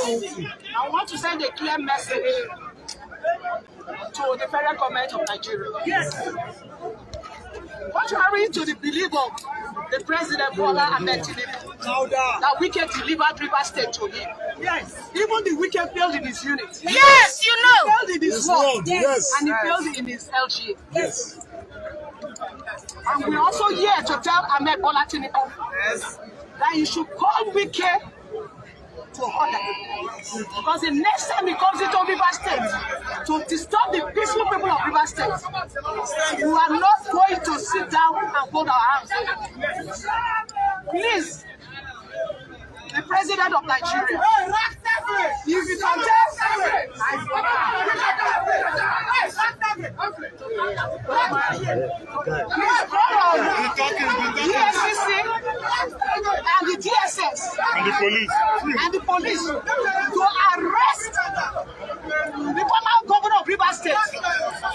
I want to send a clear message to the federal government of Nigeria. Yes. Contrary to the belief of the President Bola Ahmed Tinubu, that Wike delivered River State to him. Yes. Even the Wike failed in his unit. Yes, you know. He failed in his work. Yes. And he failed in his LGA. Yes. And we're also here to tell Ahmed Bola Tinubu that he should call Wike to order. Because the next time he comes into River State to disturb the peaceful people of River State, we are not going to sit down and fold our hands. Please, the President of Nigeria, if you can tell the FCT and the DSS and the police to arrest the former governor of River State,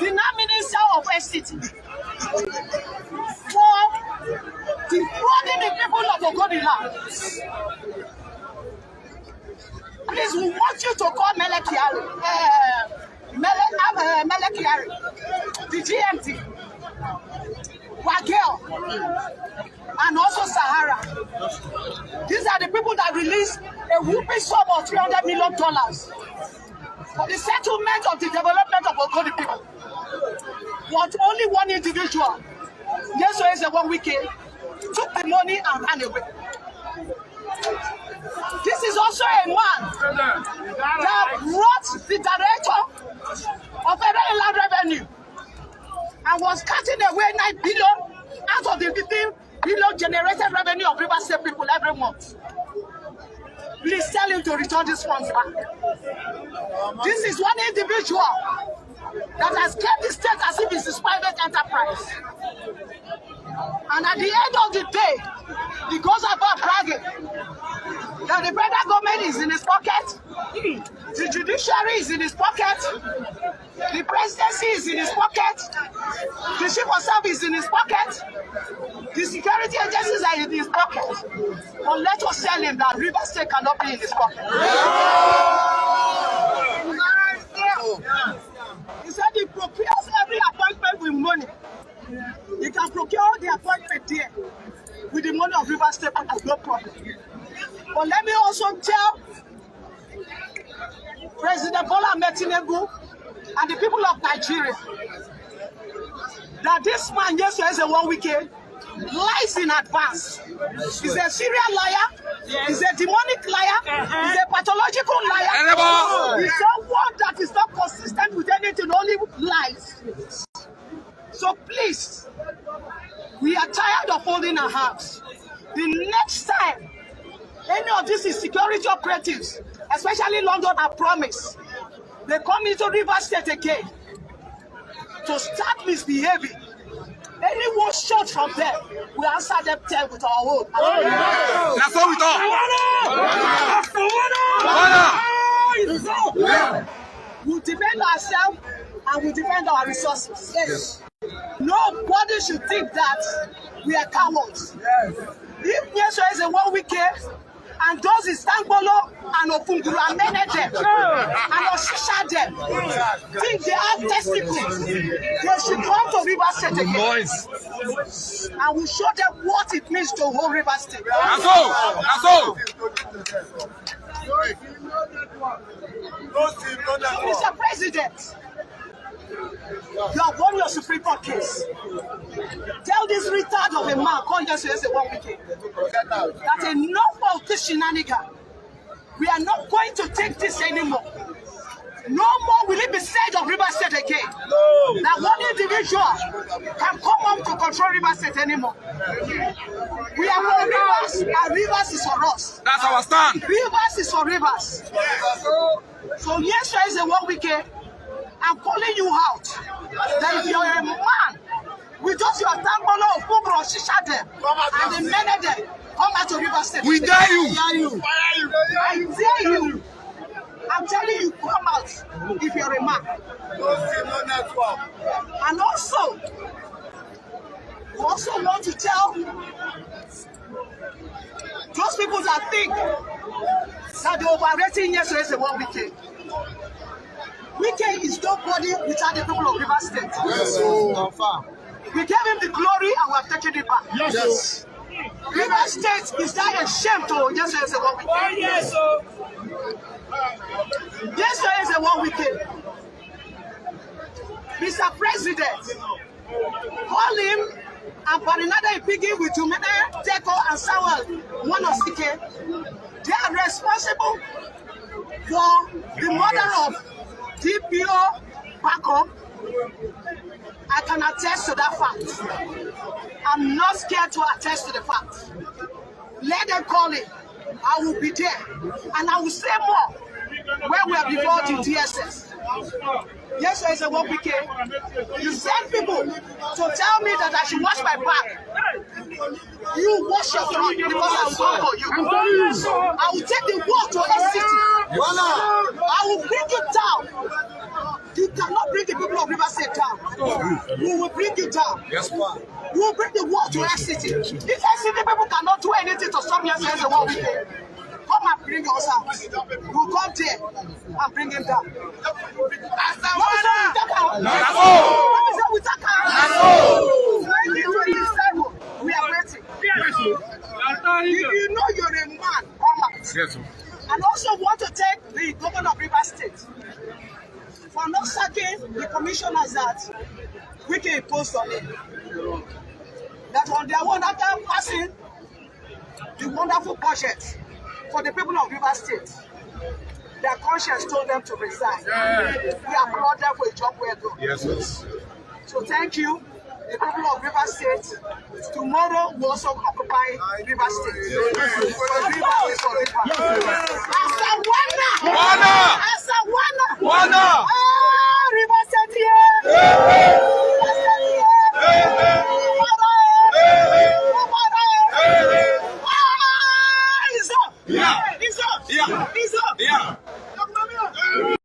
the now minister of FCT, for defrauding the people of Ogoni land. Please, we want you to call Mele Kyari, the GMT, Wike, and also Sahara. These are the people that released a whooping sum of $300 million for the settlement of the development of Ogoni people. But only one individual, yes, so is the one Wike, took the money and ran away. This is also a man that brought the director of Federal Land Revenue and was cutting away 9 billion out of the 15 billion generated revenue of River State people every month. Please tell him to return these funds back. This is one individual that has kept the state as if it's his private enterprise. And at the end of the day, he goes about bragging that the federal government is in his pocket, the judiciary is in his pocket, the presidency is in his pocket, the chief of staff is in his pocket, the security agencies are in his pocket. But let us tell him that River State cannot be in his pocket. He said he procures every appointment with money. He can procure the appointment there with the money of River State, no problem. But let me also tell President Bola Ahmed Tinubu and the people of Nigeria that this man yesterday is a one weekend lies in advance. He's a serial liar, he's a demonic liar, he's a pathological liar, he's someone that is not consistent with anything, only lies. So please, we are tired of holding our hands. The next time any of these security operatives, especially London, I promise, they come into River State again to start misbehaving. Anyone shot from them, we answer them 10 with our own. That's all we thought. We defend ourselves and we defend our resources. Yes. Nobody should think that we are cowards. Yes. If Yeshua is a one weekend and does his Tangbolo and Ofunguru and Menedem and Oshisha them, think they have testicles, they should come to River State again. And we show them what it means to hold River State. That's all. That's all. Mr. President, you have won your Supreme Court case. Tell this retard of a man called yesterday one weekend that enough of this shenanigan. We are not going to take this anymore. No more will it be said of River State again. No. That one individual can come home to control River State anymore. We are for Rivers, and Rivers is for us. That's our stand. Rivers is for Rivers. So yesterday is a one weekend. I'm calling you out that if you're a man with just your Tangbolo of Kubro Shisha them and the Menedem, come out to River State. We dare you. I dare you. I'm telling you, come out if you're a man. And also, we also want to tell those people that think that the overrating yesterday is the one Wike. Wike is nobody without the people of River State. Yes, confirm. We gave him the glory and we have taken it back. Yes. River State is not a shame to yesterday is the one Wike. Oh, yes, sir. Yesterday is the one Wike. Mr. President, call him and Parinada Ipigi with Jumene, Teko, and Samuel, one of Sike. They are responsible for the murder of DPO Backup. I can attest to that fact. I'm not scared to attest to the fact. Let them call it. I will be there. And I will say more when we are before the DSS. Yes, there is a one Wike. You send people to tell me that I should wash my back. You wash your front because I will come for you. I will take the war to FCT. I will bring it down. You cannot bring the people of River State down. We will bring it down. Yes, ma'am. We will bring the war to FCT. If FCT people cannot do anything to stop yes, there is a one Wike. Come and bring us out. We'll come there and bring him down. As a we are waiting. If you know you're a man, come out. Yes, sir. And also want to thank the governor of River State for not sacking the commissioners that Wike imposed on him. That on their own, after passing the wonderful budget for the people of River State, their conscience told them to resign. Yeah. We applaud them for a job well done. Yes, sir. So thank you, the people of River State. Tomorrow we also occupy River State. River is for River. Wana! River State here! River State here! It's up! Yeah. It's up! Yeah. It's up! Yeah.